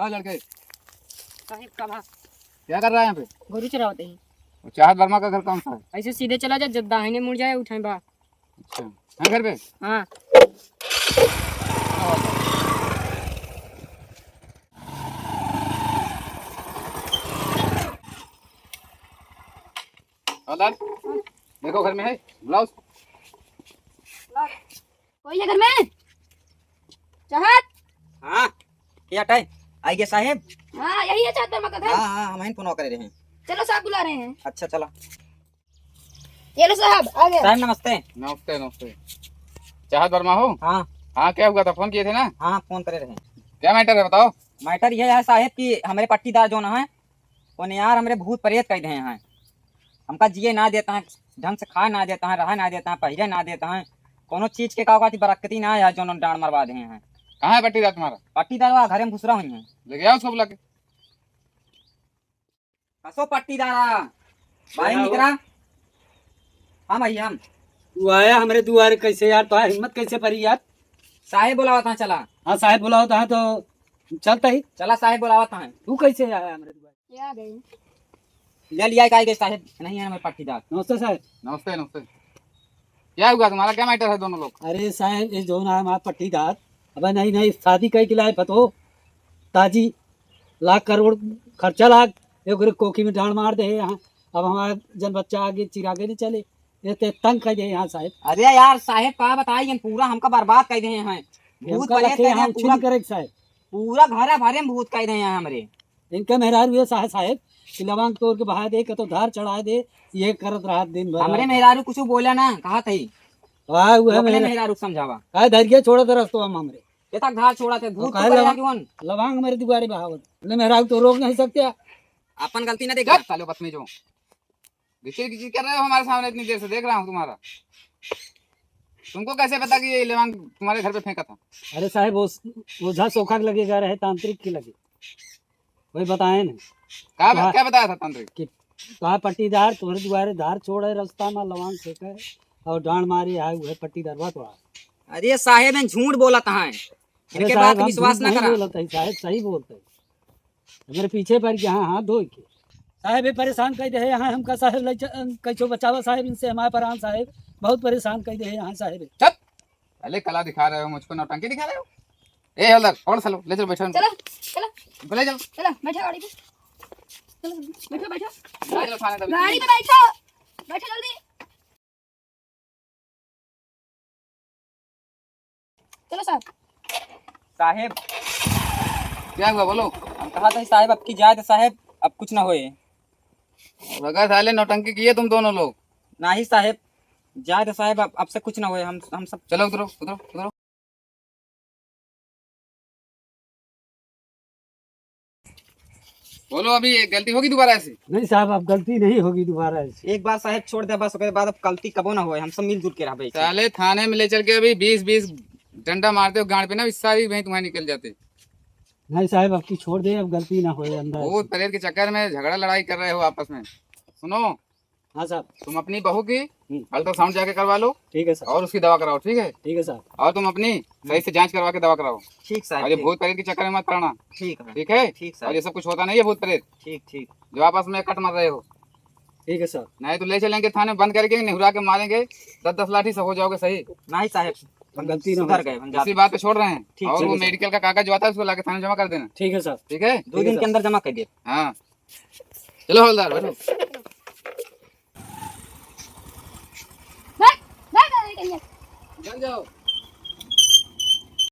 हाँ लड़के, साहिब का भाग क्या कर रहा है यहाँ पे? गोरू चराते हैं। वो चाहत वर्मा का घर कौन सा है? ऐसे सीधे चला जा, जब दाहिने मुड़ जाए उठाए बा। अच्छा, है घर पे? हाँ हवलदार, देखो घर में है, बुलाओ उसको। कोई है घर में? चाहत? हाँ क्या टाइम आई गया साहेब? हाँ यही है चाहत वर्मा का घर। हाँ हाँ हम फोन करे रहे हैं। चलो साहब बुला रहे हैं। अच्छा चलो ये लो साहब आ गए। साहब नमस्ते। नमस्ते नमस्ते। चाहत वर्मा हो? हाँ हाँ, क्या हुआ था? फोन किए थे ना? हाँ फोन करे रहे हैं। क्या मैटर है बताओ। मैटर ये है साहेब कि हमारे पट्टीदार जो ना है उन्हें यार हमारे भूत प्रेत कह रहे हैं। हमका जिए ना देता है, ढंग से खा ना देता है, रहा ना देता है, पहले ना देता है, कोनो चीज के कागज बरकती ना है जो डांड मरवा दे हैं। कहाँ है पट्टीदार तुम्हारा? पट्टीदार घर में घुसरा हुई है। लेके आओ उसको बुला के। कसो पट्टीदारा भाई निकरा। हम आई हम तू आया हमारे दुआरे कैसे यार? तो हिम्मत कैसे पड़ी यार? साहेब बुलावा था। चला हाँ साहेब बुलाओ था तो चलता ही। चला साहेब बुलावा था। तू कैसे आया हमारे दुआरे? ये आ गए। ले लिया का गए साहेब नहीं है हमारे पट्टीदार। नमस्ते साहब। नमस्ते नमस्ते। क्या हुआ तुम्हारा? क्या मैटर है दोनों लोग? अरे साहब ये जो ना हमारा पट्टीदार अब नहीं नहीं शादी कई के लाए पतो ताजी लाख करोड़ खर्चा लाख एक कोखी में डांड मार दे यहाँ। अब हमारा जन बच्चा आगे चिरागे नहीं चले ये ते तंग कर दे यहाँ साहब। अरे यार साहेब का बताइए पूरा हमका बर्बाद कर दिए हैं। भूत प्रेत कह रहे हैं, पूरा करे साहब पूरा घर भरे में भूत कह रहे हैं हमारे। इनका मेहरारू ये साहब कि लवांग तोड़ के बहा दे तो धार चढ़ा दे ये करत रहा दिन भर। हमरे मेहरारू कुछ बोला ना कहा थी वाह वो है मेहरारू समझावा है धैर्य छोड़ा तो रस्तो हम हमरे ये तक घर छोड़ा थे भूत कहे लवांग मेरे दुआरे बहावत ले मेहरारू तो रोक नहीं सकते। अपन गलती ना देखा। सालो बदतमीजों, गिचिर गिचिर कर रहे हो हमारे सामने? इतनी देर से देख रहा हूँ तुम्हारा। तुमको कैसे पता कि ये लेवांग तुम्हारे घर पे फेंका था? अरे साहब ओझा सोखा के लगेगा रहे तांत्रिक के लगे वही बताए ना क्या बताया था तांत्रिक? कि कहा पट्टीदार तुम्हारे दुआरे धार छोड़े रास्ता में लवांग फेंका और डांड मारी है वो पट्टीदार बात हुआ। अरे साहेब ने झूठ बोला था इनके बात पे विश्वास ना करा। साहब सही बोलते मेरे पीछे पर हाँ हाथ धो के साहब ये परेशान कर दे यहाँ हमका साहब कैसो बचावा साहब इनसे हमारे परान साहब बहुत परेशान कर दे यहाँ साहब। चल पहले कला दिखा रहे हो मुझको, नौटंकी दिखा रहे हो। ए हवलदार और चलो ले चलो बैठो चलो चलो ले चलो चलो बैठो गाड़ी पे। चलो बैठो बैठो ले चलो थाने तभी। गाड़ी में बैठो बैठो जल्दी। चलो साहब। साहेब क्या हुआ बोलो। हम कहा था साहेब अब की जाए साहेब अब कुछ ना होए। लगा साले नौटंकी किए तुम दोनों लोग। ना ही साहेब जाए तो साहेब अब से कुछ ना होए। हम सब चलो उतरो उतरो उतरो। बोलो अभी ये गलती होगी दोबारा ऐसी? नहीं साहब अब गलती नहीं होगी दोबारा ऐसे। एक बार साहेब छोड़ दे बस उसके बाद अब गलती कबो ना होए। हम सब मिलजुल के रह साले थाने में ले चल के अभी 20-20 डंडा मारते हो गांड पे ना, इस सारी वहीं तुम्हारे निकल जाते। नहीं साहब अब की छोड़ दे अब गलती ना होए अंदर। भूत प्रेत के चक्कर में झगड़ा लड़ाई कर रहे हो आपस में। सुनो, हाँ साहब तुम अपनी बहू की अल्ट्रासाउंड जाके करवा लो ठीक है साहब और उसकी दवा कराओ, ठीक है? ठीक है साहब और तुम अपनी सही से जांच करवा के दवा कराओ। ठीक और ये साहब भूत प्रेत के चक्कर में मत पड़ना, ठीक है ठीक है? ठीक और साहब ये सब कुछ होता नहीं है भूत प्रेत ठीक ठीक जो आपस में कट मार रहे हो। ठीक है साहब। नहीं तो ले चलेंगे थाने, बंद करके निहुरा के मारेंगे, 10-10 लाठी से हो जाओगे सही। नहीं साहेब अब गलती ना सुधर हो। गए हम इसी जाते। बात पे छोड़ रहे हैं। ठीक, और ठीक वो है सर। मेडिकल का कागज जो आता है उसको लाके थाने जमा कर देना, ठीक है साहब ठीक है? 2 दिन के अंदर जमा कर दे। हाँ चलो हवलदार बैठो। बैठ बैठ चल जाओ।